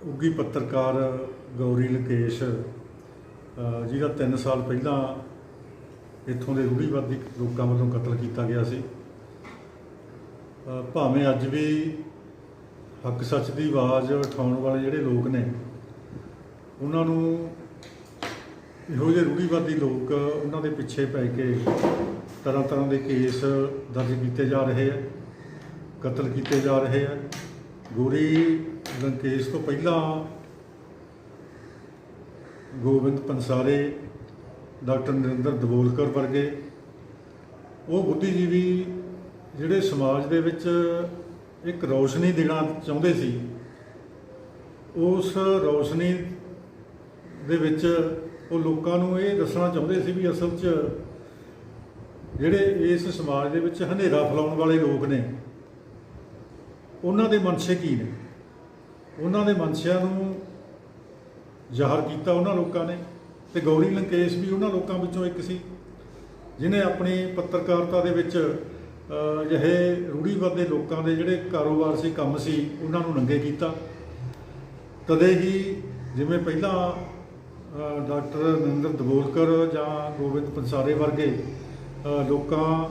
ਉੱਘੀ ਪੱਤਰਕਾਰ ਗੌਰੀ ਲੰਕੇਸ਼ ਜਿਹਦਾ 3 ਸਾਲ ਪਹਿਲਾਂ ਇੱਥੋਂ ਦੇ ਰੂੜੀਵਾਦੀ ਲੋਕਾਂ ਵੱਲੋਂ ਕਤਲ ਕੀਤਾ ਗਿਆ ਸੀ। ਭਾਵੇਂ ਅੱਜ ਵੀ ਹੱਕ ਸੱਚ ਦੀ ਆਵਾਜ਼ ਉਠਾਉਣ ਵਾਲੇ ਜਿਹੜੇ ਲੋਕ ਨੇ ਉਹਨਾਂ ਨੂੰ ਇਹੋ ਜਿਹੇ ਰੂੜੀਵਾਦੀ ਲੋਕ ਉਹਨਾਂ ਦੇ ਪਿੱਛੇ ਪੈ ਕੇ ਤਰ੍ਹਾਂ ਤਰ੍ਹਾਂ ਦੇ ਕੇਸ ਦਰਜ ਕੀਤੇ ਜਾ ਰਹੇ ਆ, ਕਤਲ ਕੀਤੇ ਜਾ ਰਹੇ ਆ। ਗੌਰੀ ਲੰਕੇਸ਼ ਤੋਂ ਪਹਿਲਾਂ ਗੋਬਿੰਦ ਪੰਸਾਰੇ, ਡਾਕਟਰ ਨਰਿੰਦਰ ਦਬੋਲਕਰ ਵਰਗੇ ਉਹ ਬੁੱਧੀਜੀਵੀ ਜਿਹੜੇ ਸਮਾਜ ਦੇ ਵਿੱਚ ਇੱਕ ਰੌਸ਼ਨੀ ਦੇਣਾ ਚਾਹੁੰਦੇ ਸੀ, ਉਸ ਰੌਸ਼ਨੀ ਦੇ ਵਿੱਚ ਉਹ ਲੋਕਾਂ ਨੂੰ ਇਹ ਦੱਸਣਾ ਚਾਹੁੰਦੇ ਸੀ ਵੀ ਅਸਲ 'ਚ ਜਿਹੜੇ ਇਸ ਸਮਾਜ ਦੇ ਵਿੱਚ ਹਨੇਰਾ ਫੈਲਾਉਣ ਵਾਲੇ ਲੋਕ ਨੇ ਉਹਨਾਂ ਦੇ ਮਨਸ਼ੇ ਕੀ ਨੇ। ਉਹਨਾਂ ਦੇ ਮਨਸ਼ਿਆਂ ਨੂੰ ਜ਼ਾਹਰ ਕੀਤਾ ਉਹਨਾਂ ਲੋਕਾਂ ਨੇ, ਤੇ ਗੌਰੀ ਲੰਕੇਸ਼ ਵੀ ਉਹਨਾਂ ਲੋਕਾਂ ਵਿੱਚੋਂ ਇੱਕ ਸੀ ਜਿਹਨੇ ਆਪਣੀ ਪੱਤਰਕਾਰਤਾ ਦੇ ਵਿੱਚ ਅਜਿਹੇ ਰੂੜੀਵਾਦੀ ਲੋਕਾਂ ਦੇ ਜਿਹੜੇ ਕਾਰੋਬਾਰ ਸੀ, ਕੰਮ ਸੀ, ਉਹਨਾਂ ਨੂੰ ਨੰਗੇ ਕੀਤਾ। ਤਦੇ ਹੀ ਜਿਵੇਂ ਪਹਿਲਾਂ ਡਾਕਟਰ ਨਰਿੰਦਰ ਦਬੋਲਕਰ ਜਾਂ ਗੋਬਿੰਦ ਪੰਸਾਰੇ ਵਰਗੇ ਲੋਕਾਂ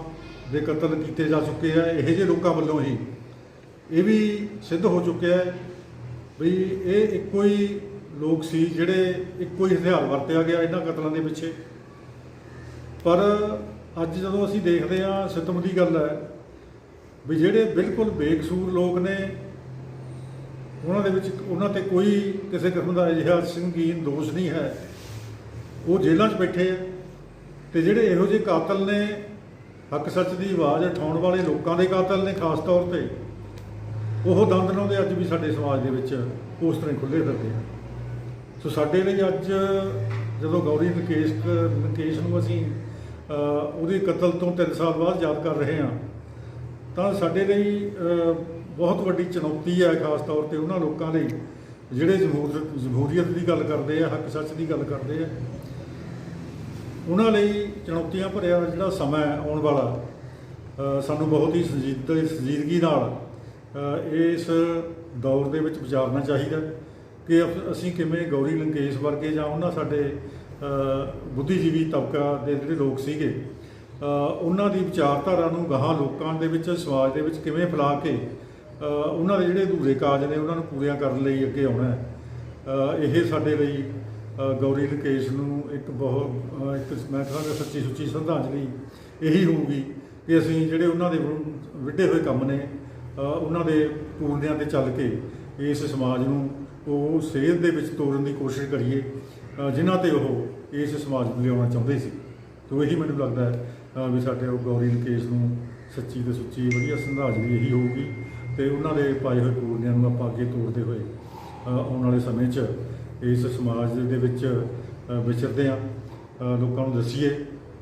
ਦੇ ਕਤਲ ਕੀਤੇ ਜਾ ਚੁੱਕੇ ਆ, ਇਹੋ ਜਿਹੇ ਲੋਕਾਂ ਵੱਲੋਂ ਹੀ ਇਹ ਵੀ ਸਿੱਧ ਹੋ ਚੁੱਕਿਆ ਹੈ ਵੀ ਇਹ ਇੱਕੋ ਹੀ ਲੋਕ ਸੀ ਜਿਹੜੇ ਇੱਕੋ ਹੀ ਹਥਿਆਰ ਵਰਤਿਆ ਗਿਆ ਇਹਨਾਂ ਕਤਲਾਂ ਦੇ ਪਿੱਛੇ। ਪਰ ਅੱਜ ਜਦੋਂ ਅਸੀਂ ਦੇਖਦੇ ਹਾਂ, ਸਿੱਤਮ ਦੀ ਗੱਲ ਹੈ ਵੀ ਜਿਹੜੇ ਬਿਲਕੁਲ ਬੇਕਸੂਰ ਲੋਕ ਨੇ ਉਹਨਾਂ ਦੇ ਵਿੱਚ ਉਹਨਾਂ 'ਤੇ ਕੋਈ ਕਿਸੇ ਕਿਸਮ ਦਾ ਅਜਿਹਾ ਸੰਗੀਨ ਦੋਸ਼ ਨਹੀਂ ਹੈ, ਉਹ ਜੇਲ੍ਹਾਂ 'ਚ ਬੈਠੇ ਆ। ਤੇ ਜਿਹੜੇ ਇਹੋ ਜਿਹੇ ਕਾਤਲ ਨੇ, ਹੱਕ ਸੱਚ ਦੀ ਆਵਾਜ਼ ਉਠਾਉਣ ਵਾਲੇ ਲੋਕਾਂ ਦੇ ਕਾਤਲ ਨੇ ਖਾਸ ਤੌਰ 'ਤੇ, ਉਹ ਦੰਦਨਾਉਂਦੇ ਅੱਜ ਵੀ ਸਾਡੇ ਸਮਾਜ ਦੇ ਵਿੱਚ ਉਸ ਤਰ੍ਹਾਂ ਖੁੱਲ੍ਹੇ ਫਿਰਦੇ ਆ। ਸੋ ਸਾਡੇ ਲਈ ਅੱਜ ਜਦੋਂ ਗੌਰੀ ਲੰਕੇਸ਼ ਨੂੰ ਅਸੀਂ ਉਹਦੇ ਕਤਲ ਤੋਂ 3 ਸਾਲ ਬਾਅਦ ਯਾਦ ਕਰ ਰਹੇ ਹਾਂ, ਤਾਂ ਸਾਡੇ ਲਈ ਬਹੁਤ ਵੱਡੀ ਚੁਣੌਤੀ ਹੈ, ਖਾਸ ਤੌਰ 'ਤੇ ਉਹਨਾਂ ਲੋਕਾਂ ਲਈ ਜਿਹੜੇ ਜਮਹੂਰੀਅਤ ਦੀ ਗੱਲ ਕਰਦੇ ਆ, ਹੱਕ ਸੱਚ ਦੀ ਗੱਲ ਕਰਦੇ ਆ। ਉਹਨਾਂ ਲਈ ਚੁਣੌਤੀਆਂ ਭਰਿਆ ਜਿਹੜਾ ਸਮਾਂ ਆਉਣ ਵਾਲਾ ਸਾਨੂੰ ਬਹੁਤ ਹੀ ਸੰਜੀਦਗੀ ਨਾਲ ਇਸ ਦੌਰ ਦੇ ਵਿੱਚ ਵਿਚਾਰਨਾ ਚਾਹੀਦਾ ਕਿ ਅਸੀਂ ਕਿਵੇਂ ਗੌਰੀ ਲੰਕੇਸ਼ ਵਰਗੇ ਜਾਂ ਉਹਨਾਂ ਸਾਡੇ ਬੁੱਧੀਜੀਵੀ ਤਬਕਾ ਦੇ ਜਿਹੜੇ ਲੋਕ ਸੀਗੇ ਉਹਨਾਂ ਦੀ ਵਿਚਾਰਧਾਰਾ ਨੂੰ ਗਾਹਾਂ ਲੋਕਾਂ ਦੇ ਵਿੱਚ, ਸਮਾਜ ਦੇ ਵਿੱਚ ਕਿਵੇਂ ਫੈਲਾ ਕੇ ਉਹਨਾਂ ਦੇ ਜਿਹੜੇ ਅਧੂਰੇ ਕਾਰਜ ਨੇ ਉਹਨਾਂ ਨੂੰ ਪੂਰੀਆਂ ਕਰਨ ਲਈ ਅੱਗੇ ਆਉਣਾ ਹੈ। ਇਹ ਸਾਡੇ ਲਈ ਗੌਰੀ ਲੰਕੇਸ਼ ਨੂੰ ਇੱਕ ਮੈਂ ਕਹਾਂਗਾ ਸੱਚੀ ਸੁੱਚੀ ਸ਼ਰਧਾਂਜਲੀ ਇਹੀ ਹੋਊਗੀ ਕਿ ਅਸੀਂ ਜਿਹੜੇ ਉਹਨਾਂ ਦੇ ਵਿੱਢੇ ਹੋਏ ਕੰਮ ਨੇ ਉਹਨਾਂ ਦੇ ਪੂਰਨਿਆਂ 'ਤੇ ਚੱਲ ਕੇ ਇਸ ਸਮਾਜ ਨੂੰ ਉਹ ਸੇਧ ਦੇ ਵਿੱਚ ਤੋਰਨ ਦੀ ਕੋਸ਼ਿਸ਼ ਕਰੀਏ ਜਿਨ੍ਹਾਂ 'ਤੇ ਉਹ ਇਸ ਸਮਾਜ ਨੂੰ ਲਿਆਉਣਾ ਚਾਹੁੰਦੇ ਸੀ। ਤੋ ਇਹੀ ਮੈਨੂੰ ਲੱਗਦਾ ਹੈ ਵੀ ਸਾਡੇ ਉਹ ਗੌਰੀ ਲੰਕੇਸ਼ ਨੂੰ ਸੱਚੀ ਤੇ ਸੁੱਚੀ ਵਧੀਆ ਸ਼ਰਧਾਂਜਲੀ ਇਹੀ ਹੋਊਗੀ, ਅਤੇ ਉਹਨਾਂ ਦੇ ਪਾਏ ਹੋਏ ਪੂਰਨਿਆਂ ਨੂੰ ਆਪਾਂ ਅੱਗੇ ਤੋਰਦੇ ਹੋਏ ਆਉਣ ਵਾਲੇ ਸਮੇਂ 'ਚ ਇਸ ਸਮਾਜ ਦੇ ਵਿੱਚ ਵਿਚਰਦੇ ਹਾਂ, ਲੋਕਾਂ ਨੂੰ ਦੱਸੀਏ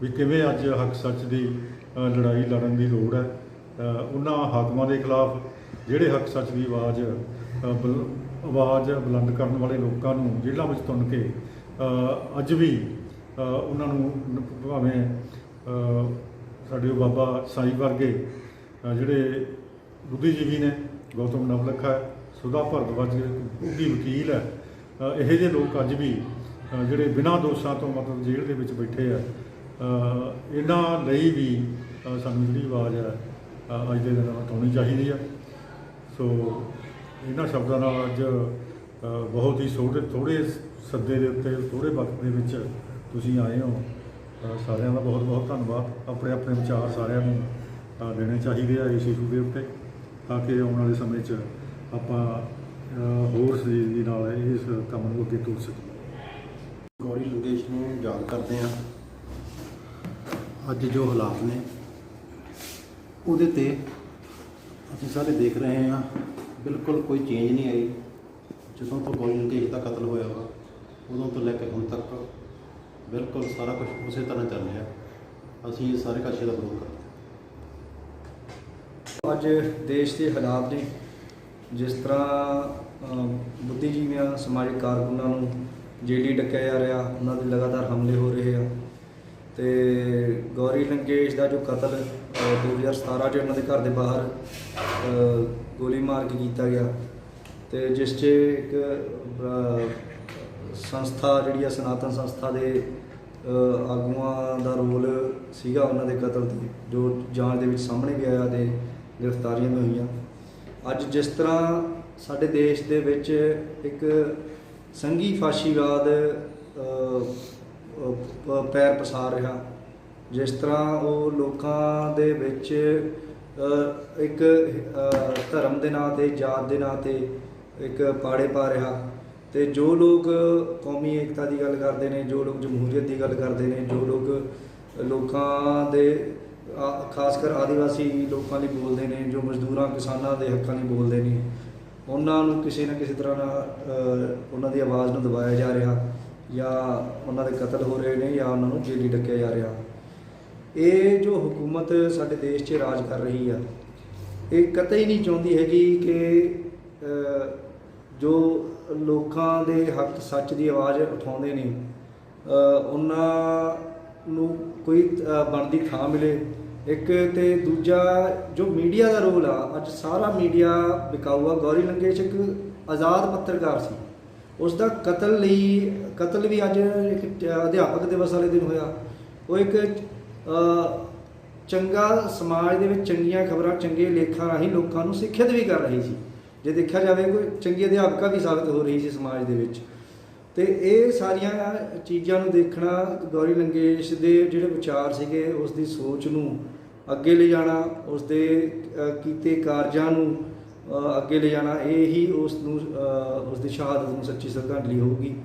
ਵੀ ਕਿਵੇਂ ਅੱਜ ਹੱਕ ਸੱਚ ਦੀ ਲੜਾਈ ਲੜਨ ਦੀ ਲੋੜ ਹੈ। ਉਹਨਾਂ ਹਾਕਮਾਂ ਦੇ ਖਿਲਾਫ ਜਿਹੜੇ ਹੱਕ ਸੱਚ ਦੀ ਆਵਾਜ਼ ਬੁਲੰਦ ਕਰਨ ਵਾਲੇ ਲੋਕਾਂ ਨੂੰ ਜੇਲ੍ਹਾਂ ਵਿੱਚ ਤੁੰਨ ਕੇ ਅੱਜ ਵੀ ਉਹਨਾਂ ਨੂੰ ਭਾਵੇਂ ਸਾਡੇ ਬਾਬਾ ਸਾਈ ਵਰਗੇ ਜਿਹੜੇ ਬੁੱਧੀਜੀਵੀ ਨੇ, ਗੌਤਮ ਨਵਲਖਾ, ਸੁਦਾ ਭਾਰਦਵਾਜ ਉੱਘੀ ਵਕੀਲ ਹੈ, ਇਹੋ ਜਿਹੇ ਲੋਕ ਅੱਜ ਵੀ ਜਿਹੜੇ ਬਿਨਾਂ ਦੋਸ਼ਾਂ ਤੋਂ ਮਤਲਬ ਜੇਲ੍ਹ ਦੇ ਵਿੱਚ ਬੈਠੇ ਆ, ਇਹਨਾਂ ਲਈ ਵੀ ਸਾਨੂੰ ਜਿਹੜੀ ਆਵਾਜ਼ ਹੈ ਅੱਜ ਦੇ ਦਿਨ ਉਠਾਉਣੀ ਚਾਹੀਦੀ ਆ। ਸੋ ਇਹਨਾਂ ਸ਼ਬਦਾਂ ਨਾਲ ਅੱਜ ਬਹੁਤ ਹੀ ਥੋੜ੍ਹੇ ਸੱਦੇ ਦੇ ਉੱਤੇ, ਥੋੜ੍ਹੇ ਵਕਤ ਦੇ ਵਿੱਚ ਤੁਸੀਂ ਆਏ ਹੋ, ਸਾਰਿਆਂ ਦਾ ਬਹੁਤ ਬਹੁਤ ਧੰਨਵਾਦ। ਆਪਣੇ ਆਪਣੇ ਵਿਚਾਰ ਸਾਰਿਆਂ ਨੂੰ ਦੇਣੇ ਚਾਹੀਦੇ ਆ ਇਸ ਇਸ਼ੂ ਦੇ ਉੱਤੇ, ਤਾਂ ਕਿ ਆਉਣ ਵਾਲੇ ਸਮੇਂ 'ਚ ਆਪਾਂ ਹੋਰ ਸੰਜੀਦਗੀ ਨਾਲ ਇਸ ਕੰਮ ਨੂੰ ਅੱਗੇ ਤੋਰ ਸਕੀਏ। ਗੌਰੀ ਲੰਕੇਸ਼ ਨੂੰ ਯਾਦ ਕਰਦੇ ਹਾਂ। ਅੱਜ ਜੋ ਹਾਲਾਤ ਨੇ ਉਹਦੇ 'ਤੇ ਅਸੀਂ ਸਾਰੇ ਦੇਖ ਰਹੇ ਹਾਂ, ਬਿਲਕੁਲ ਕੋਈ ਚੇਂਜ ਨਹੀਂ ਆਈ। ਜਦੋਂ ਤੋਂ ਗੌਰੀ ਲੰਕੇਸ਼ ਦਾ ਕਤਲ ਹੋਇਆ ਵਾ ਉਦੋਂ ਤੋਂ ਲੈ ਕੇ ਹੁਣ ਤੱਕ ਬਿਲਕੁਲ ਸਾਰਾ ਕੁਝ ਉਸੇ ਤਰ੍ਹਾਂ ਚੱਲ ਰਿਹਾ। ਅਸੀਂ ਸਾਰੇ ਕਾਸ਼ੇ ਦਾ ਵਿਰੋਧ ਕਰਦੇ ਹਾਂ। ਅੱਜ ਦੇਸ਼ ਦੇ ਹਾਲਾਤ ਨੇ, ਜਿਸ ਤਰ੍ਹਾਂ ਬੁੱਧੀਜੀਵੀਆਂ, ਸਮਾਜਿਕ ਕਾਰਕੁਨਾਂ ਨੂੰ ਜੇਲ੍ਹੀਂ ਡੱਕਿਆ ਜਾ ਰਿਹਾ, ਉਹਨਾਂ ਦੇ ਲਗਾਤਾਰ ਹਮਲੇ ਹੋ ਰਹੇ ਆ, ਅਤੇ ਗੌਰੀ ਲੰਕੇਸ਼ ਦਾ ਜੋ ਕਤਲ 2017 'ਚ ਉਹਨਾਂ ਦੇ ਘਰ ਦੇ ਬਾਹਰ ਗੋਲੀ ਮਾਰ ਕੇ ਕੀਤਾ ਗਿਆ, ਤੇ ਜਿਸ 'ਚ ਇੱਕ ਸੰਸਥਾ ਜਿਹੜੀ ਆ ਸਨਾਤਨ ਸੰਸਥਾ ਦੇ ਆਗੂਆਂ ਦਾ ਰੋਲ ਸੀਗਾ ਉਹਨਾਂ ਦੇ ਕਤਲ ਤੇ, ਜੋ ਜਾਂਚ ਦੇ ਵਿੱਚ ਸਾਹਮਣੇ ਵੀ ਆਇਆ ਤੇ ਗ੍ਰਿਫਤਾਰੀਆਂ ਵੀ ਹੋਈਆਂ। ਅੱਜ ਜਿਸ ਤਰ੍ਹਾਂ ਸਾਡੇ ਦੇਸ਼ ਦੇ ਵਿੱਚ ਇੱਕ ਸੰਘੀ ਫਾਸ਼ੀਵਾਦ ਪੈਰ ਪਸਾਰ ਰਿਹਾ, ਜਿਸ ਤਰ੍ਹਾਂ ਉਹ ਲੋਕਾਂ ਦੇ ਵਿੱਚ ਇੱਕ ਧਰਮ ਦੇ ਨਾਂ 'ਤੇ, ਜਾਤ ਦੇ ਨਾਂ 'ਤੇ ਇੱਕ ਪਾੜੇ ਪਾ ਰਿਹਾ, ਤੇ ਜੋ ਲੋਕ ਕੌਮੀ ਏਕਤਾ ਦੀ ਗੱਲ ਕਰਦੇ ਨੇ, ਜੋ ਲੋਕ ਜਮਹੂਰੀਅਤ ਦੀ ਗੱਲ ਕਰਦੇ ਨੇ, ਜੋ ਲੋਕ ਲੋਕਾਂ ਦੇ ਖਾਸ ਕਰ ਆਦੀਵਾਸੀ ਲੋਕਾਂ ਲਈ ਬੋਲਦੇ ਨੇ, ਜੋ ਮਜ਼ਦੂਰਾਂ ਕਿਸਾਨਾਂ ਦੇ ਹੱਕਾਂ ਲਈ ਬੋਲਦੇ ਨੇ, ਉਹਨਾਂ ਨੂੰ ਕਿਸੇ ਨਾ ਕਿਸੇ ਤਰ੍ਹਾਂ ਨਾਲ ਉਹਨਾਂ ਦੀ ਆਵਾਜ਼ ਨੂੰ ਦਬਾਇਆ ਜਾ ਰਿਹਾ, ਜਾਂ ਉਹਨਾਂ ਦੇ ਕਤਲ ਹੋ ਰਹੇ ਨੇ, ਜਾਂ ਉਹਨਾਂ ਨੂੰ ਜੇਲੀ ਡੱਕਿਆ ਜਾ ਰਿਹਾ। ਇਹ ਜੋ ਹਕੂਮਤ ਸਾਡੇ ਦੇਸ਼ 'ਚ ਰਾਜ ਕਰ ਰਹੀ ਆ, ਇਹ ਕਤਈ ਨਹੀਂ ਚਾਹੁੰਦੀ ਹੈਗੀ ਕਿ ਜੋ ਲੋਕਾਂ ਦੇ ਹੱਕ ਸੱਚ ਦੀ ਆਵਾਜ਼ ਉਠਾਉਂਦੇ ਨੇ ਉਹਨਾਂ ਨੂੰ ਕੋਈ ਬਣਦੀ ਥਾਂ ਮਿਲੇ। ਇੱਕ ਤੇ ਦੂਜਾ ਜੋ ਮੀਡੀਆ ਦਾ ਰੋਲ ਆ, ਅੱਜ ਸਾਰਾ ਮੀਡੀਆ ਵਿਕਾਊ ਆ। ਗੌਰੀ ਲੰਕੇਸ਼ ਇੱਕ ਆਜ਼ਾਦ ਪੱਤਰਕਾਰ ਸੀ, ਉਸ ਦਾ ਕਤਲ ਵੀ ਅੱਜ ਇੱਕ ਅਧਿਆਪਕ ਦਿਵਸ ਵਾਲੇ ਦਿਨ ਹੋਇਆ। ਉਹ ਇੱਕ ਚੰਗਾ ਸਮਾਜ ਦੇ ਵਿੱਚ ਚੰਗੀਆਂ ਖਬਰਾਂ, ਚੰਗੇ ਲੇਖਾਂ ਰਾਹੀਂ ਲੋਕਾਂ ਨੂੰ ਸਿੱਖਿਅਤ ਵੀ ਕਰ ਰਹੀ ਸੀ। ਜੇ ਦੇਖਿਆ ਜਾਵੇ ਕੋਈ ਚੰਗੀ ਅਧਿਆਪਕਾ ਵੀ ਸਾਬਿਤ ਹੋ ਰਹੀ ਸੀ ਸਮਾਜ ਦੇ ਵਿੱਚ। ਤੇ ਇਹ ਸਾਰੀਆਂ ਚੀਜ਼ਾਂ ਨੂੰ ਦੇਖਣਾ, ਗੌਰੀ ਲੰਕੇਸ਼ ਦੇ ਜਿਹੜੇ ਵਿਚਾਰ ਸੀਗੇ, ਉਸ ਦੀ ਸੋਚ ਨੂੰ ਅੱਗੇ ਲੈ ਜਾਣਾ, ਉਸ ਦੇ ਕੀਤੇ ਕਾਰਜਾਂ ਨੂੰ ਅੱਗੇ ਲੈ ਜਾਣਾ, ਇਹ ਹੀ ਉਸ ਦੀ ਸ਼ਹਾਦਤ ਨੂੰ ਸੱਚੀ ਸ਼ਰਧਾਂਜਲੀ ਹੋਊਗੀ।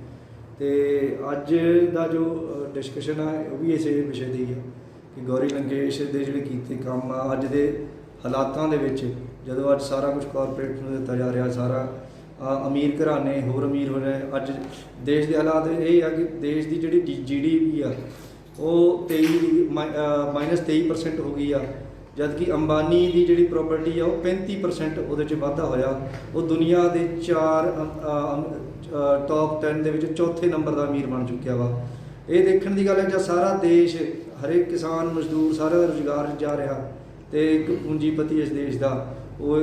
ਤੇ ਅੱਜ ਦਾ ਜੋ ਡਿਸਕਸ਼ਨ ਆ ਉਹ ਵੀ ਇਸੇ ਵਿਸ਼ੇ ਦੀ ਹੈ ਕਿ ਗੌਰੀ ਲੰਕੇਸ਼ ਦੇ ਜਿਹੜੇ ਕੀਤੇ ਕੰਮ ਆ, ਅੱਜ ਦੇ ਹਾਲਾਤਾਂ ਦੇ ਵਿੱਚ ਜਦੋਂ ਅੱਜ ਸਾਰਾ ਕੁਝ ਕਾਰਪੋਰੇਟ ਨੂੰ ਦਿੱਤਾ ਜਾ ਰਿਹਾ, ਸਾਰਾ ਅਮੀਰ ਘਰਾਣੇ ਹੋਰ ਅਮੀਰ ਹੋ ਰਹੇ। ਅੱਜ ਦੇਸ਼ ਦੇ ਹਾਲਾਤ ਇਹ ਆ ਕਿ ਦੇਸ਼ ਦੀ ਜਿਹੜੀ GDP ਆ ਉਹ -23% ਹੋ ਗਈ ਆ, ਜਦ ਕਿ ਅੰਬਾਨੀ ਦੀ ਜਿਹੜੀ ਪ੍ਰਾਪਰਟੀ ਆ ਉਹ 35% ਉਹਦੇ 'ਚ ਵਾਧਾ ਹੋਇਆ। ਉਹ ਦੁਨੀਆ ਦੇ ਟੌਪ 10 ਦੇ ਵਿੱਚ ਚੌਥੇ ਨੰਬਰ ਦਾ ਅਮੀਰ ਬਣ ਚੁੱਕਿਆ ਵਾ। ਇਹ ਦੇਖਣ ਦੀ ਗੱਲ ਹੈ ਜਦ ਸਾਰਾ ਦੇਸ਼, ਹਰੇਕ ਕਿਸਾਨ ਮਜ਼ਦੂਰ ਸਾਰਾ ਦਾ ਰੁਜ਼ਗਾਰ ਜਾ ਰਿਹਾ, ਤੇ ਇੱਕ ਪੂੰਜੀਪਤੀ ਇਸ ਦੇਸ਼ ਦਾ ਉਹ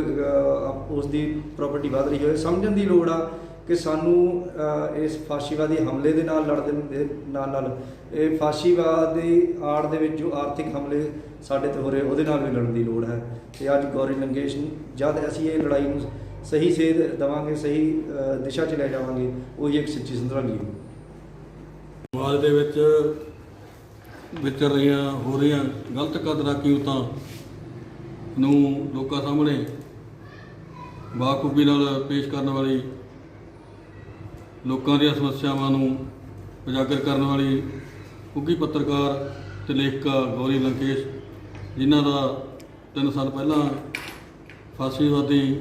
ਉਸ ਦੀ ਪ੍ਰਾਪਰਟੀ ਵਧ ਰਹੀ ਹੋਵੇ। ਸਮਝਣ ਦੀ ਲੋੜ ਆ ਕਿ ਸਾਨੂੰ ਇਸ ਫਾਸ਼ੀਵਾਦੀ ਹਮਲੇ ਦੇ ਨਾਲ ਲੜਨ ਦੇ ਨਾਲ ਇਹ ਫਾਸ਼ੀਵਾਦ ਦੀ ਆੜ ਦੇ ਵਿੱਚ ਜੋ ਆਰਥਿਕ ਹਮਲੇ ਸਾਡੇ 'ਤੇ ਹੋ ਰਹੇ, ਉਹਦੇ ਨਾਲ ਵੀ ਲੜਨ ਦੀ ਲੋੜ ਹੈ। ਤੇ ਅੱਜ ਗੌਰੀ ਲੰਕੇਸ਼ ਨੂੰ ਜਦ ਅਸੀਂ ਇਹ ਲੜਾਈ ਨੂੰ ਸਹੀ ਸੇਧ ਦੇਵਾਂਗੇ, ਸਹੀ ਦਿਸ਼ਾ 'ਚ ਲੈ ਜਾਵਾਂਗੇ, ਉਹੀ ਇੱਕ ਸੱਚੀ ਸ਼ਰਧਾਂਜਲੀ ਹੈ। ਸਮਾਜ ਦੇ ਵਿੱਚ ਵਿਚਰ ਹੋ ਰਹੀਆਂ ਗਲਤ ਕਦਰਾਂ ਕੀਮਤਾਂ ਨੂੰ ਲੋਕਾਂ ਸਾਹਮਣੇ ਬਾਖੂਬੀ ਨਾਲ ਪੇਸ਼ ਕਰਨ ਵਾਲੀ, ਲੋਕਾਂ ਦੀਆਂ ਸਮੱਸਿਆਵਾਂ ਨੂੰ ਉਜਾਗਰ ਕਰਨ ਵਾਲੀ ਉੱਘੀ ਪੱਤਰਕਾਰ ਤੇ ਲੇਖਿਕਾ ਗੌਰੀ ਲੰਕੇਸ਼, ਜਿਨ੍ਹਾਂ ਦਾ 3 ਸਾਲ ਪਹਿਲਾਂ ਫਾਸ਼ੀਵਾਦੀ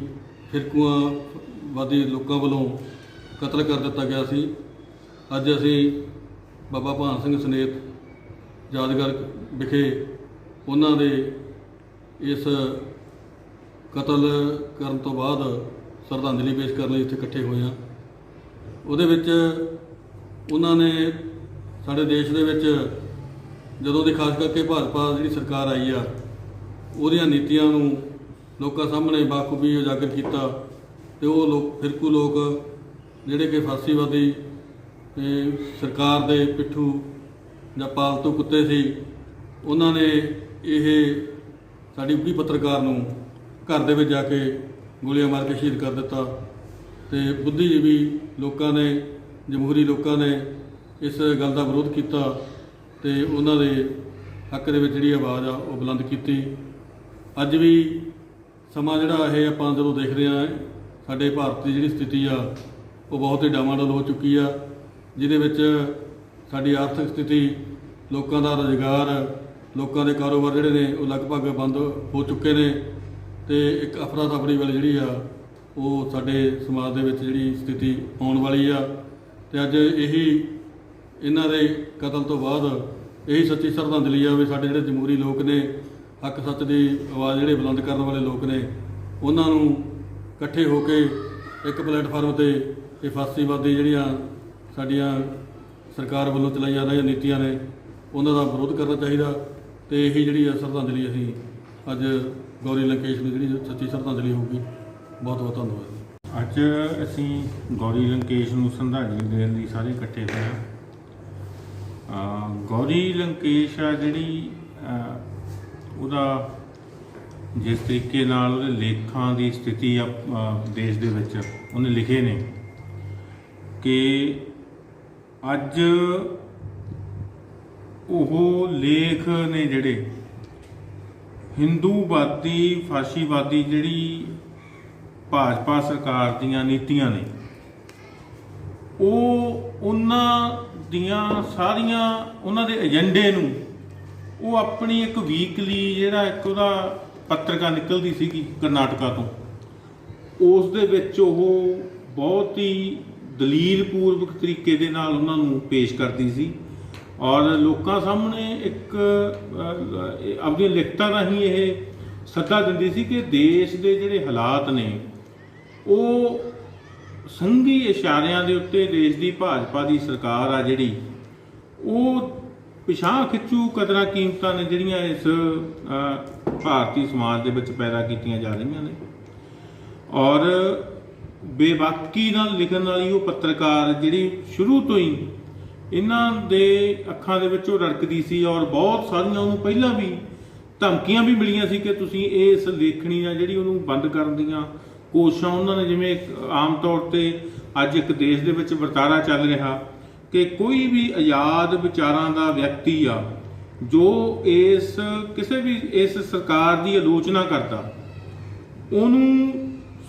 ਫਿਰਕੂਆਵਾਦੀ ਲੋਕਾਂ ਵੱਲੋਂ ਕਤਲ ਕਰ ਦਿੱਤਾ ਗਿਆ ਸੀ। ਅੱਜ ਅਸੀਂ ਬਾਬਾ ਭਾਨ ਸਿੰਘ ਸਨੇਤ ਯਾਦਗਾਰ ਵਿਖੇ ਉਹਨਾਂ ਦੇ ਇਸ ਕਤਲ ਕਰਨ ਤੋਂ ਬਾਅਦ ਸ਼ਰਧਾਂਜਲੀ ਪੇਸ਼ ਕਰਨ ਲਈ ਇੱਥੇ ਇਕੱਠੇ ਹੋਏ ਹਾਂ। ਉਹਦੇ ਵਿੱਚ ਉਹਨਾਂ ਨੇ ਸਾਡੇ ਦੇਸ਼ ਦੇ ਵਿੱਚ ਜਦੋਂ ਦੀ ਖਾਸ ਕਰਕੇ ਭਾਜਪਾ ਜਿਹੜੀ ਸਰਕਾਰ ਆਈ ਆ, ਉਹਦੀਆਂ ਨੀਤੀਆਂ ਨੂੰ ਲੋਕਾਂ ਸਾਹਮਣੇ ਬਾਖੂਬੀ ਉਜਾਗਰ ਕੀਤਾ। ਤੇ ਉਹ ਫਿਰਕੂ ਲੋਕ ਜਿਹੜੇ ਕਿ ਫਾਸ਼ੀਵਾਦੀ ਸਰਕਾਰ ਦੇ ਪਿੱਠੂ ਜਾਂ ਪਾਲਤੂ ਕੁੱਤੇ ਸੀ, ਉਹਨਾਂ ਨੇ ਇਹ ਸਾਡੀ ਉੱਘੀ ਪੱਤਰਕਾਰ ਨੂੰ ਘਰ ਦੇ ਵਿੱਚ ਜਾ ਕੇ ਗੋਲੀਆਂ ਮਾਰ ਕੇ ਸ਼ਹੀਦ ਕਰ ਦਿੱਤਾ। ਤੇ ਬੁੱਧੀਜੀਵੀ ਲੋਕਾਂ ਨੇ, ਜਮਹੂਰੀ ਲੋਕਾਂ ਨੇ ਇਸ ਗੱਲ ਦਾ ਵਿਰੋਧ ਕੀਤਾ ਤੇ ਉਹਨਾਂ ਦੇ ਹੱਕ ਦੇ ਵਿੱਚ ਜਿਹੜੀ ਆਵਾਜ਼ ਆ ਉਹ ਬੁਲੰਦ ਕੀਤੀ। ਅੱਜ ਵੀ ਸਮਾਂ ਜਿਹੜਾ ਇਹ ਆਪਾਂ ਜਦੋਂ ਦੇਖਦੇ ਹਾਂ, ਸਾਡੇ ਭਾਰਤ ਦੀ ਜਿਹੜੀ ਸਥਿਤੀ ਆ ਉਹ ਬਹੁਤ ਹੀ ਡਾਵਾਂਡੋਲ ਹੋ ਚੁੱਕੀ ਆ, ਜਿਹਦੇ ਵਿੱਚ ਸਾਡੀ ਆਰਥਿਕ ਸਥਿਤੀ, ਲੋਕਾਂ ਦਾ ਰੁਜ਼ਗਾਰ, ਲੋਕਾਂ ਦੇ ਕਾਰੋਬਾਰ ਜਿਹੜੇ ਨੇ ਉਹ ਲਗਭਗ ਬੰਦ ਹੋ ਚੁੱਕੇ ਨੇ। ਤੇ ਇੱਕ ਅਫਰਾ ਤਫਰੀ ਵਾਲੀ ਜਿਹੜੀ ਆ ਉਹ ਸਾਡੇ ਸਮਾਜ ਦੇ ਵਿੱਚ ਜਿਹੜੀ ਸਥਿਤੀ ਆਉਣ ਵਾਲੀ ਆ। ਤੇ ਅੱਜ ਇਹਨਾਂ ਦੇ ਕਤਲ ਤੋਂ ਬਾਅਦ ਇਹੀ ਸੱਚੀ ਸ਼ਰਧਾਂਜਲੀ ਆ ਵੀ ਸਾਡੇ ਜਿਹੜੇ ਜਮਹੂਰੀ ਲੋਕ ਨੇ, ਹੱਕ ਸੱਚ ਦੀ ਆਵਾਜ਼ ਜਿਹੜੇ ਬੁਲੰਦ ਕਰਨ ਵਾਲੇ ਲੋਕ ਨੇ, ਉਹਨਾਂ ਨੂੰ ਇਕੱਠੇ ਹੋ ਕੇ ਇੱਕ ਪਲੇਟਫਾਰਮ 'ਤੇ ਇਹ ਫਾਸ਼ੀਵਾਦੀ ਜਿਹੜੀਆਂ ਸਾਡੀਆਂ ਸਰਕਾਰ ਵੱਲੋਂ ਚਲਾਈਆਂ ਜਾ ਰਹੀਆਂ ਨੀਤੀਆਂ ਨੇ, ਉਹਨਾਂ ਦਾ ਵਿਰੋਧ ਕਰਨਾ ਚਾਹੀਦਾ। ਤੇ ਇਹੀ ਜਿਹੜੀ ਆ ਸ਼ਰਧਾਂਜਲੀ ਅਸੀਂ ਅੱਜ ਗੌਰੀ ਲੰਕੇਸ਼ ਨੂੰ ਜਿਹੜੀ ਸੱਚੀ ਸ਼ਰਧਾਂਜਲੀ ਹੋਊਗੀ। ਬਹੁਤ ਬਹੁਤ ਧੰਨਵਾਦ। ਅੱਜ ਅਸੀਂ ਗੌਰੀ ਲੰਕੇਸ਼ ਨੂੰ ਸ਼ਰਧਾਂਜਲੀ ਦੇਣ ਲਈ ਸਾਰੇ ਇਕੱਠੇ ਹੋਏ ਹਾਂ। ਗੌਰੀ ਲੰਕੇਸ਼ ਆ ਜਿਹੜੀ ਉਹਦਾ ਜਿਸ ਤਰੀਕੇ ਨਾਲ ਉਹਦੇ ਲੇਖਾਂ ਦੀ ਸਥਿਤੀ ਆ ਦੇਸ਼ ਦੇ ਵਿੱਚ ਉਹਨੇ ਲਿਖੇ ਨੇ ਕਿ ਅੱਜ ਉਹ ਲੇਖ ਨੇ ਜਿਹੜੇ ਹਿੰਦੂਵਾਦੀ ਫਾਸ਼ੀਵਾਦੀ ਜਿਹੜੀ ਭਾਜਪਾ ਸਰਕਾਰ ਦੀਆਂ ਨੀਤੀਆਂ ਨੇ ਉਹ ਉਹਨਾਂ ਦੀਆਂ ਸਾਰੀਆਂ ਉਹਨਾਂ ਦੇ ਏਜੰਡੇ ਨੂੰ ਉਹ ਆਪਣੀ ਇੱਕ ਵੀਕਲੀ ਜਿਹੜਾ ਇੱਕ ਉਹਦਾ ਪੱਤਰਿਕਾ ਨਿਕਲਦੀ ਸੀਗੀ ਕਰਨਾਟਕਾ ਤੋਂ ਉਸ ਦੇ ਵਿੱਚ ਉਹ ਬਹੁਤ ਹੀ ਦਲੀਲ ਪੂਰਵਕ ਤਰੀਕੇ ਦੇ ਨਾਲ ਉਹਨਾਂ ਨੂੰ ਪੇਸ਼ ਕਰਦੀ ਸੀ ਔਰ ਲੋਕਾਂ ਸਾਹਮਣੇ ਇੱਕ ਆਪਣੀਆਂ ਲਿਖਤਾਂ ਰਾਹੀਂ ਇਹ ਸੱਦਾ ਦਿੰਦੀ ਸੀ ਕਿ ਦੇਸ਼ ਦੇ ਜਿਹੜੇ ਹਾਲਾਤ ਨੇ ਉਹ ਸੰਘੀ ਇਸ਼ਾਰਿਆਂ ਦੇ ਉੱਤੇ ਦੇਸ਼ ਦੀ ਭਾਜਪਾ ਦੀ ਸਰਕਾਰ ਆ ਜਿਹੜੀ ਉਹ ਪਿਛਾਂਹ ਖਿੱਚੂ ਕਦਰਾਂ ਕੀਮਤਾਂ ਨੇ ਜਿਹੜੀਆਂ ਇਸ ਭਾਰਤੀ ਸਮਾਜ ਦੇ ਵਿੱਚ ਪੈਦਾ ਕੀਤੀਆਂ ਜਾ ਰਹੀਆਂ ਨੇ ਔਰ ਬੇਬਾਕੀ ਨਾਲ ਲਿਖਣ ਵਾਲੀ ਉਹ ਪੱਤਰਕਾਰ ਜਿਹੜੀ ਸ਼ੁਰੂ ਤੋਂ ਹੀ ਇਹਨਾਂ ਦੇ ਅੱਖਾਂ ਦੇ ਵਿੱਚ ਉਹ ਰੜਕਦੀ ਸੀ ਔਰ ਬਹੁਤ ਸਾਰੀਆਂ ਉਹਨੂੰ ਪਹਿਲਾਂ ਵੀ ਧਮਕੀਆਂ ਵੀ ਮਿਲੀਆਂ ਸੀ ਕਿ ਤੁਸੀਂ ਇਸ ਲੇਖਣੀ ਆ ਜਿਹੜੀ ਉਹਨੂੰ ਬੰਦ ਕਰਨ ਦੀਆਂ ਕੋਸ਼ਿਸ਼ਾਂ ਉਹਨਾਂ ਨੇ ਜਿਵੇਂ ਆਮ ਤੌਰ ਤੇ ਅੱਜ ਇੱਕ ਦੇਸ਼ ਦੇ ਵਿੱਚ ਵਰਤਾਰਾ ਚੱਲ ਰਿਹਾ ਕਿ ਕੋਈ ਵੀ ਆਜ਼ਾਦ ਵਿਚਾਰਾਂ ਦਾ ਵਿਅਕਤੀ ਆ ਜੋ ਇਸ ਕਿਸੇ ਵੀ ਇਸ ਸਰਕਾਰ ਦੀ ਆਲੋਚਨਾ ਕਰਦਾ ਉਹਨੂੰ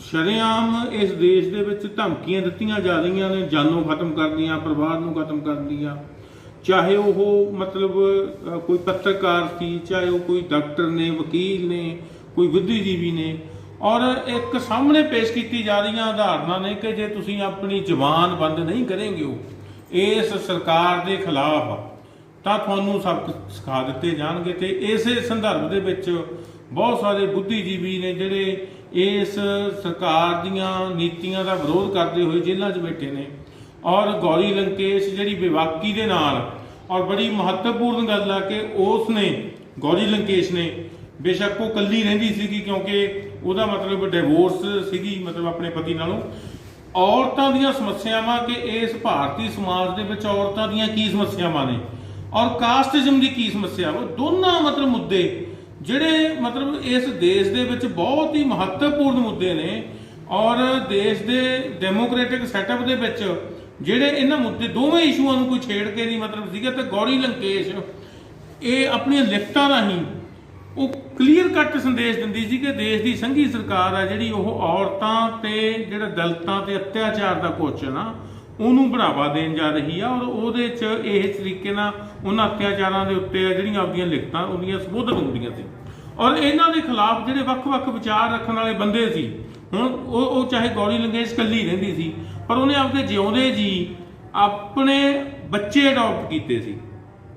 ਸ਼ਰੇਆਮ ਇਸ ਦੇਸ਼ ਦੇ ਵਿੱਚ ਧਮਕੀਆਂ ਦਿੱਤੀਆਂ ਜਾ ਰਹੀਆਂ ਨੇ ਜਾਨੋਂ ਖਤਮ ਕਰਦੀਆਂ ਪਰਿਵਾਰ ਨੂੰ ਖਤਮ ਕਰਦੀਆਂ ਚਾਹੇ ਉਹ ਮਤਲਬ ਕੋਈ ਪੱਤਰਕਾਰ ਸੀ ਚਾਹੇ ਉਹ ਕੋਈ ਡਾਕਟਰ ਨੇ ਵਕੀਲ ਨੇ ਕੋਈ ਬੁੱਧੀਜੀਵੀ ਨੇ ਔਰ ਇੱਕ ਸਾਹਮਣੇ ਪੇਸ਼ ਕੀਤੀ ਜਾ ਰਹੀਆਂ ਉਦਾਹਰਨਾਂ ਨੇ ਕਿ ਜੇ ਤੁਸੀਂ ਆਪਣੀ ਜ਼ੁਬਾਨ ਬੰਦ ਨਹੀਂ ਕਰੋਗੇ ਹੋ ਇਸ ਸਰਕਾਰ ਦੇ ਖਿਲਾਫ ਤਾਂ ਤੁਹਾਨੂੰ ਸਬਕ ਸਿਖਾ ਦਿੱਤੇ ਜਾਣਗੇ ਤੇ ਇਸੇ ਸੰਦਰਭ ਦੇ ਵਿੱਚ ਬਹੁਤ ਸਾਰੇ ਬੁੱਧੀਜੀਵੀ ਨੇ ਜਿਹੜੇ ਇਸ ਸਰਕਾਰ ਦੀਆਂ ਨੀਤੀਆਂ ਦਾ ਵਿਰੋਧ ਕਰਦੇ ਹੋਏ ਜੇਲ੍ਹਾਂ 'ਚ ਬੈਠੇ ਨੇ ਔਰ ਗੌਰੀ ਲੰਕੇਸ਼ ਜਿਹੜੀ ਬੇਬਾਕੀ ਦੇ ਨਾਲ ਔਰ ਬੜੀ ਮਹੱਤਵਪੂਰਨ ਗੱਲ ਆ ਕਿ ਉਸ ਨੇ ਗੌਰੀ ਲੰਕੇਸ਼ ਨੇ ਬੇਸ਼ੱਕ ਉਹ ਇਕੱਲੀ ਰਹਿੰਦੀ ਸੀਗੀ ਕਿਉਂਕਿ ਉਹਦਾ ਮਤਲਬ ਡਿਵੋਰਸ ਸੀਗੀ ਮਤਲਬ ਆਪਣੇ ਪਤੀ ਨਾਲੋਂ ਔਰਤਾਂ ਦੀਆਂ ਸਮੱਸਿਆਵਾਂ ਕਿ ਇਸ ਭਾਰਤੀ ਸਮਾਜ ਦੇ ਵਿੱਚ ਔਰਤਾਂ ਦੀਆਂ ਕੀ ਸਮੱਸਿਆਵਾਂ ਨੇ ਔਰ ਕਾਸਟਿਜ਼ਮ ਦੀ ਕੀ ਸਮੱਸਿਆ ਉਹ ਦੋਨਾਂ ਮਤਲਬ ਮੁੱਦੇ ਜਿਹੜੇ ਮਤਲਬ ਇਸ ਦੇਸ਼ ਦੇ ਵਿੱਚ ਬਹੁਤ ਹੀ ਮਹੱਤਵਪੂਰਨ ਮੁੱਦੇ ਨੇ ਔਰ ਦੇਸ਼ ਦੇ ਡੈਮੋਕ੍ਰੈਟਿਕ ਸੈਟਅਪ ਦੇ ਵਿੱਚ ਜਿਹੜੇ ਇਹਨਾਂ ਮੁੱਦੇ ਦੋਵੇਂ ਇਸ਼ੂਆਂ ਨੂੰ ਕੋਈ ਛੇੜ ਕੇ ਨਹੀਂ ਮਤਲਬ ਸੀਗਾ ਤੇ ਗੌਰੀ ਲੰਕੇਸ਼ ਇਹ ਆਪਣੀਆਂ ਲਿਖਤਾਂ ਰਾਹੀਂ ਉਹ ਕਲੀਅਰ ਕੱਟ ਸੰਦੇਸ਼ ਦਿੰਦੀ ਸੀ ਕਿ ਦੇਸ਼ ਦੀ ਸੰਘੀ ਸਰਕਾਰ ਆ ਜਿਹੜੀ ਉਹ ਔਰਤਾਂ ਤੇ ਜਿਹੜਾ ਦਲਿਤਾਂ ਤੇ ਅਤਿਆਚਾਰ ਦਾ ਕੁਐਸਚਨ ਆ ਉਹਨੂੰ ਬੜਾਵਾ ਦੇਣ ਜਾ ਰਹੀ ਆ ਔਰ ਉਹਦੇ 'ਚ ਇਹ ਤਰੀਕੇ ਨਾਲ ਉਹਨਾਂ ਅਤਿਆਚਾਰਾਂ ਦੇ ਉੱਤੇ ਜਿਹੜੀਆਂ ਆਪਣੀਆਂ ਲਿਖਤਾਂ ਉਹਦੀਆਂ ਸੰਬੋਧਨ ਹੁੰਦੀਆਂ ਸੀ ਔਰ ਇਹਨਾਂ ਦੇ ਖਿਲਾਫ ਜਿਹੜੇ ਵੱਖ-ਵੱਖ ਵਿਚਾਰ ਰੱਖਣ ਵਾਲੇ ਬੰਦੇ ਸੀ ਹੁਣ ਉਹ ਚਾਹੇ ਗੌਰੀ ਲੰਕੇਸ਼ ਇਕੱਲੀ ਰਹਿੰਦੀ ਸੀ ਪਰ ਉਹਨੇ ਆਪਦੇ ਜਿਉਂਦੇ ਜੀ ਆਪਣੇ ਬੱਚੇ ਅਡਾਪਟ ਕੀਤੇ ਸੀ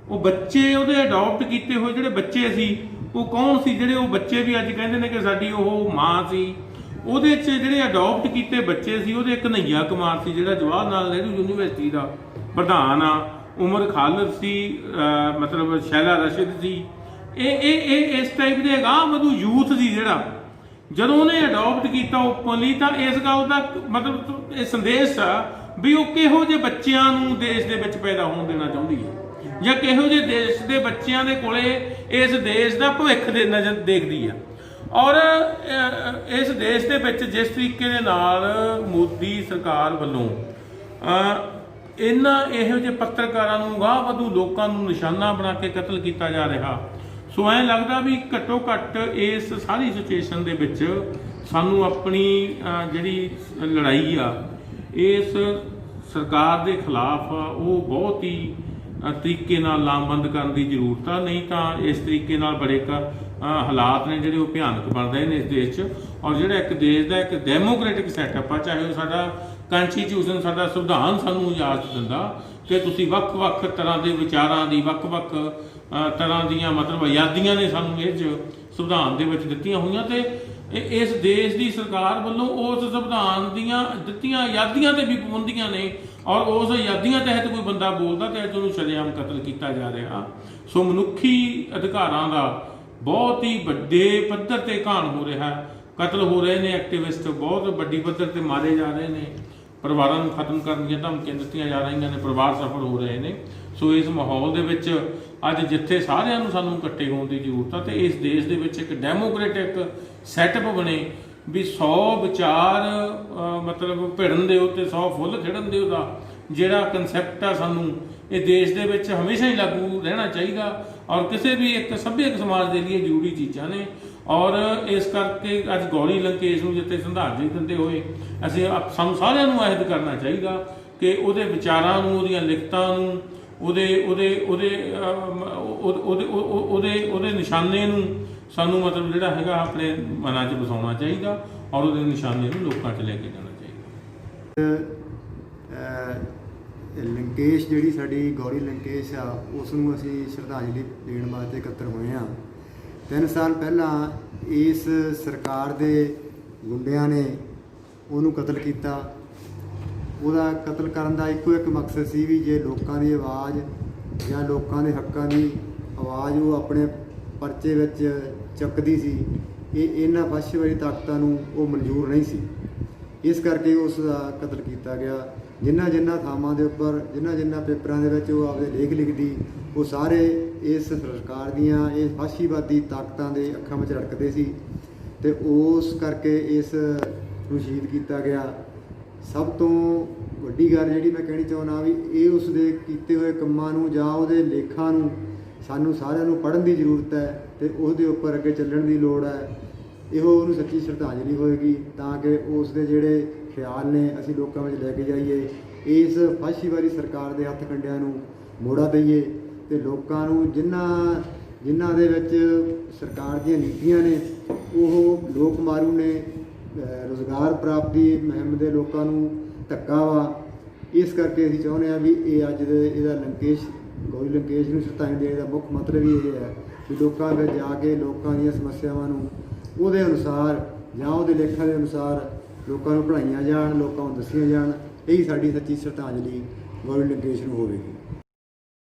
ਉਹ ਬੱਚੇ ਉਹਦੇ ਅਡਾਪਟ ਕੀਤੇ ਹੋਏ ਜਿਹੜੇ ਬੱਚੇ ਸੀ ਉਹ ਕੌਣ ਸੀ ਜਿਹੜੇ ਉਹ ਬੱਚੇ ਵੀ ਅੱਜ ਕਹਿੰਦੇ ਨੇ ਕਿ ਸਾਡੀ ਉਹ ਮਾਂ ਸੀ ਉਹਦੇ 'ਚ ਜਿਹੜੇ ਅਡਾਪਟ ਕੀਤੇ ਬੱਚੇ ਸੀ ਉਹਦੇ ਕਨ੍ਹਈਆ ਕੁਮਾਰ ਸੀ ਜਿਹੜਾ ਜਵਾਹਰ ਲਾਲ ਨਹਿਰੂ ਯੂਨੀਵਰਸਿਟੀ ਦਾ ਪ੍ਰਧਾਨ ਆ ਉਮਰ ਖਾਲਿਦ ਸੀ ਮਤਲਬ ਸ਼ੈਲਾ ਰਸ਼ਿਦ ਸੀ ਇਹ ਇਸ ਟਾਈਪ ਦੇ ਅਗਾਂਹ ਵਧੂ ਯੂਥ ਸੀ ਜਿਹੜਾ ਜਦੋਂ ਉਹਨੇ ਅਡਾਪਟ ਕੀਤਾ ਓਪਨਲੀ ਤਾਂ ਇਸ ਗੱਲ ਦਾ ਮਤਲਬ ਇਹ ਸੰਦੇਸ਼ ਆ ਵੀ ਉਹ ਕਿਹੋ ਜਿਹੇ ਬੱਚਿਆਂ ਨੂੰ ਦੇਸ਼ ਦੇ ਵਿੱਚ ਪੈਦਾ ਹੋਣ ਦੇਣਾ ਚਾਹੁੰਦੀ ਹੈ ਜਾਂ ਕਿਹੋ ਜਿਹੇ ਦੇਸ਼ ਦੇ ਬੱਚਿਆਂ ਦੇ ਕੋਲੇ ਇਸ ਦੇਸ਼ ਦਾ ਭਵਿੱਖ ਦੇ ਨਜ਼ਰ ਦੇਖਦੀ ਆ ਔਰ ਇਸ ਦੇਸ਼ ਦੇ ਵਿੱਚ ਜਿਸ ਤਰੀਕੇ ਦੇ ਨਾਲ ਮੋਦੀ ਸਰਕਾਰ ਵੱਲੋਂ ਇਹਨਾਂ ਇਹੋ ਜਿਹੇ ਪੱਤਰਕਾਰਾਂ ਨੂੰ ਗਾਹ ਵਧੂ ਲੋਕਾਂ ਨੂੰ ਨਿਸ਼ਾਨਾ ਬਣਾ ਕੇ ਕਤਲ ਕੀਤਾ ਜਾ ਰਿਹਾ ਸੋ ਐਂ ਲੱਗਦਾ ਵੀ ਘੱਟੋ ਘੱਟ ਇਸ ਸਾਰੀ ਸਿਚੁਏਸ਼ਨ ਦੇ ਵਿੱਚ ਸਾਨੂੰ ਆਪਣੀ ਜਿਹੜੀ ਲੜਾਈ ਆ ਇਸ ਸਰਕਾਰ ਦੇ ਖਿਲਾਫ ਉਹ ਬਹੁਤ ਹੀ ਤਰੀਕੇ ਨਾਲ ਲਾਮਬੰਦ ਕਰਨ ਦੀ ਜ਼ਰੂਰਤ ਆ ਨਹੀਂ ਤਾਂ ਇਸ ਤਰੀਕੇ ਨਾਲ ਬੜੇ ਹਾਲਾਤ ਨੇ ਜਿਹੜੇ ਉਹ ਭਿਆਨਕ ਬਣ ਰਹੇ ਨੇ ਇਸ ਦੇਸ਼ 'ਚ ਔਰ ਜਿਹੜਾ ਇੱਕ ਦੇਸ਼ ਦਾ ਇੱਕ ਡੈਮੋਕ੍ਰੈਟਿਕ ਸੈਟਅਪ ਆ ਚਾਹੇ ਉਹ ਸਾਡਾ ਕੰਸਟੀਟਿਊਸ਼ਨ ਸਾਡਾ ਸੰਵਿਧਾਨ ਸਾਨੂੰ ਇਜਾਜ਼ਤ ਦਿੰਦਾ ਕਿ ਤੁਸੀਂ ਵੱਖ-ਵੱਖ ਤਰ੍ਹਾਂ ਦੇ ਵਿਚਾਰਾਂ ਦੀ ਵੱਖ-ਵੱਖ ਤਰ੍ਹਾਂ ਦੀਆਂ ਮਤਲਬ ਆਜ਼ਾਦੀਆਂ ਨੇ ਸਾਨੂੰ ਇਹ 'ਚ ਸੰਵਿਧਾਨ ਦੇ ਵਿੱਚ ਦਿੱਤੀਆਂ ਹੋਈਆਂ ਤੇ ਇਸ ਦੇਸ਼ ਦੀ ਸਰਕਾਰ ਵੱਲੋਂ ਉਸ ਸੰਵਿਧਾਨ ਦੀਆਂ ਦਿੱਤੀਆਂ ਆਜ਼ਾਦੀਆਂ ਤੇ ਵੀ ਪਾਬੰਦੀਆਂ ਨੇ ਔਰ ਉਸ ਆਜ਼ਾਦੀਆਂ ਤਹਿਤ ਕੋਈ ਬੰਦਾ ਬੋਲਦਾ ਤੇ ਅੱਜ ਉਹਨੂੰ ਸ਼ਰੇਆਮ ਕਤਲ ਕੀਤਾ ਜਾ ਰਿਹਾ ਸੋ ਮਨੁੱਖੀ ਅਧਿਕਾਰਾਂ ਦਾ ਬਹੁਤ ਹੀ ਵੱਡੇ ਪੱਧਰ ਤੇ ਘਾਣ ਹੋ ਰਿਹਾ ਕਤਲ ਹੋ ਰਹੇ ਨੇ, ਐਕਟਿਵਿਸਟ ਬਹੁਤ ਵੱਡੀ ਪੱਧਰ ਤੇ ਮਾਰੇ ਜਾ ਰਹੇ ਨੇ, ਪਰਿਵਾਰਾਂ ਨੂੰ ਖਤਮ ਕਰਨ ਦੀਆਂ ਧਮਕੀਆਂ ਦਿੱਤੀਆਂ ਜਾ ਰਹੀਆਂ ਨੇ, ਪਰਿਵਾਰ ਸਫਲ ਹੋ ਰਹੇ ਨੇ। ਸੋ ਇਸ ਮਾਹੌਲ ਦੇ ਵਿੱਚ ਅੱਜ ਜਿੱਥੇ ਸਾਰਿਆਂ ਨੂੰ ਸਾਨੂੰ ਇਕੱਠੇ ਹੋਣ ਦੀ ਜ਼ਰੂਰਤ ਆ, ਤੇ ਇਸ ਦੇਸ਼ ਦੇ ਵਿੱਚ ਇੱਕ ਡੈਮੋਕ੍ਰੈਟਿਕ ਸੈਟਅਪ ਬਣੇ ਵੀ 100 ਵਿਚਾਰ ਮਤਲਬ ਭਿੜਨ ਦਿਓ ਤੇ 100 ਫੁੱਲ ਖਿੜਨ ਦਿਓ ਦਾ ਜਿਹੜਾ ਕਨਸੈਪਟ ਆ, ਸਾਨੂੰ ਇਹ ਦੇਸ਼ ਦੇ ਵਿੱਚ ਹਮੇਸ਼ਾ ਹੀ ਲਾਗੂ ਰਹਿਣਾ ਚਾਹੀਦਾ ਔਰ ਕਿਸੇ ਵੀ ਇੱਕ ਸੱਭਿਅਕ ਸਮਾਜ ਦੇ ਲਈ ਜ਼ਰੂਰੀ ਚੀਜ਼ਾਂ ਨੇ। ਔਰ ਇਸ ਕਰਕੇ ਅੱਜ ਗੌਰੀ ਲੰਕੇਸ਼ ਨੂੰ ਜਿੱਥੇ ਸ਼ਰਧਾਂਜਲੀ ਦਿੰਦੇ ਹੋਏ ਸਾਨੂੰ ਸਾਰਿਆਂ ਨੂੰ ਅਹਿਦ ਕਰਨਾ ਚਾਹੀਦਾ ਕਿ ਉਹਦੇ ਵਿਚਾਰਾਂ ਨੂੰ, ਉਹਦੀਆਂ ਲਿਖਤਾਂ ਨੂੰ, ਉਹਦੇ ਨਿਸ਼ਾਨੇ ਨੂੰ ਸਾਨੂੰ ਮਤਲਬ ਜਿਹੜਾ ਹੈਗਾ ਆਪਣੇ ਮਨਾਂ 'ਚ ਵਸਾਉਣਾ ਚਾਹੀਦਾ ਔਰ ਉਹਦੇ ਨਿਸ਼ਾਨੇ ਨੂੰ ਲੋਕਾਂ 'ਚ ਲੈ ਕੇ ਜਾਣਾ ਚਾਹੀਦਾ। ਲੰਕੇਸ਼ ਜਿਹੜੀ ਸਾਡੀ ਗੌਰੀ ਲੰਕੇਸ਼ ਆ, ਉਸ ਨੂੰ ਅਸੀਂ ਸ਼ਰਧਾਂਜਲੀ ਦੇਣ ਵਾਸਤੇ ਇਕੱਤਰ ਹੋਏ ਹਾਂ। 3 ਸਾਲ ਪਹਿਲਾਂ ਇਸ ਸਰਕਾਰ ਦੇ ਗੁੰਡਿਆਂ ਨੇ ਉਹਨੂੰ ਕਤਲ ਕੀਤਾ। ਉਹਦਾ ਕਤਲ ਕਰਨ ਦਾ ਇੱਕੋ ਇੱਕ ਮਕਸਦ ਸੀ ਵੀ ਜੇ ਲੋਕਾਂ ਦੀ ਆਵਾਜ਼ ਜਾਂ ਲੋਕਾਂ ਦੇ ਹੱਕਾਂ ਦੀ ਆਵਾਜ਼ ਉਹ ਆਪਣੇ ਪਰਚੇ ਵਿੱਚ ਚੱਕਦੀ ਸੀ, ਇਹਨਾਂ ਫਾਸ਼ੀਵਾਦੀ ਤਾਕਤਾਂ ਨੂੰ ਉਹ ਮਨਜ਼ੂਰ ਨਹੀਂ ਸੀ। ਇਸ ਕਰਕੇ ਉਸ ਦਾ ਕਤਲ ਕੀਤਾ ਗਿਆ। ਜਿਨ੍ਹਾਂ ਥਾਵਾਂ ਦੇ ਉੱਪਰ ਜਿਨ੍ਹਾਂ ਪੇਪਰਾਂ ਦੇ ਵਿੱਚ ਉਹ ਆਪਦੇ ਲੇਖ ਲਿਖਦੀ, ਉਹ ਸਾਰੇ ਇਸ ਸਰਕਾਰ ਦੀਆਂ ਇਹ ਫਾਸ਼ੀਵਾਦੀ ਤਾਕਤਾਂ ਦੇ ਅੱਖਾਂ ਵਿੱਚ ਰੜਕਦੇ ਸੀ ਤੇ ਉਸ ਕਰਕੇ ਇਸ ਨੂੰ ਸ਼ਹੀਦ ਕੀਤਾ ਗਿਆ। ਸਭ ਤੋਂ ਵੱਡੀ ਗੱਲ ਜਿਹੜੀ ਮੈਂ ਕਹਿਣੀ ਚਾਹੁੰਦਾ ਵੀ ਇਹ ਉਸ ਦੇ ਕੀਤੇ ਹੋਏ ਕੰਮਾਂ ਨੂੰ ਜਾਂ ਉਹਦੇ ਲੇਖਾਂ ਨੂੰ ਸਾਨੂੰ ਸਾਰਿਆਂ ਨੂੰ ਪੜ੍ਹਨ ਦੀ ਜ਼ਰੂਰਤ ਹੈ ਤੇ ਉਹਦੇ ਉੱਪਰ ਅੱਗੇ ਚੱਲਣ ਦੀ ਲੋੜ ਹੈ। ਇਹੋ ਉਹਨੂੰ ਸੱਚੀ ਸ਼ਰਧਾਂਜਲੀ ਹੋਏਗੀ ਤਾਂ ਕਿ ਉਸ ਦੇ ਜਿਹੜੇ ਖਿਆਲ ਨੇ ਅਸੀਂ ਲੋਕਾਂ ਵਿੱਚ ਲੈ ਕੇ ਜਾਈਏ, ਇਸ ਫਾਸ਼ੀਵਾਦੀ ਸਰਕਾਰ ਦੇ ਹੱਥ ਕੰਡਿਆਂ ਨੂੰ ਮੋੜਾ ਦਈਏ ਤੇ ਲੋਕਾਂ ਨੂੰ ਜਿਨ੍ਹਾਂ ਦੇ ਵਿੱਚ ਸਰਕਾਰ ਦੀਆਂ ਨੀਤੀਆਂ ਨੇ ਉਹ ਲੋਕ ਮਾਰੂ ਨੇ, ਰੁਜ਼ਗਾਰ ਪ੍ਰਾਪਤੀ ਮੁਹਿੰਮ ਦੇ ਲੋਕਾਂ ਨੂੰ ਧੱਕਾ ਵਾ। ਇਸ ਕਰਕੇ ਅਸੀਂ ਚਾਹੁੰਦੇ ਹਾਂ ਵੀ ਇਹ ਅੱਜ ਦੇ ਇਹਦਾ ਗੌਰੀ ਲੰਕੇਸ਼ ਨੂੰ ਸ਼ਰਧਾਂਜਲੀ ਦੇਣ ਦਾ ਮੁੱਖ ਮਤਲਬ ਹੀ ਇਹ ਹੈ ਵੀ ਲੋਕਾਂ ਵਿੱਚ ਜਾ ਕੇ ਲੋਕਾਂ ਦੀਆਂ ਸਮੱਸਿਆਵਾਂ ਨੂੰ ਉਹਦੇ ਅਨੁਸਾਰ ਜਾਂ ਉਹਦੇ ਲੇਖਾਂ ਦੇ ਅਨੁਸਾਰ ਲੋਕਾਂ ਨੂੰ ਪੜ੍ਹਾਈਆਂ ਜਾਣ, ਲੋਕਾਂ ਨੂੰ ਦੱਸੀਆਂ ਜਾਣ। ਇਹੀ ਸਾਡੀ ਸੱਚੀ ਸ਼ਰਧਾਂਜਲੀ ਗੌਰੀ ਲੰਕੇਸ਼ ਨੂੰ ਹੋਵੇਗੀ।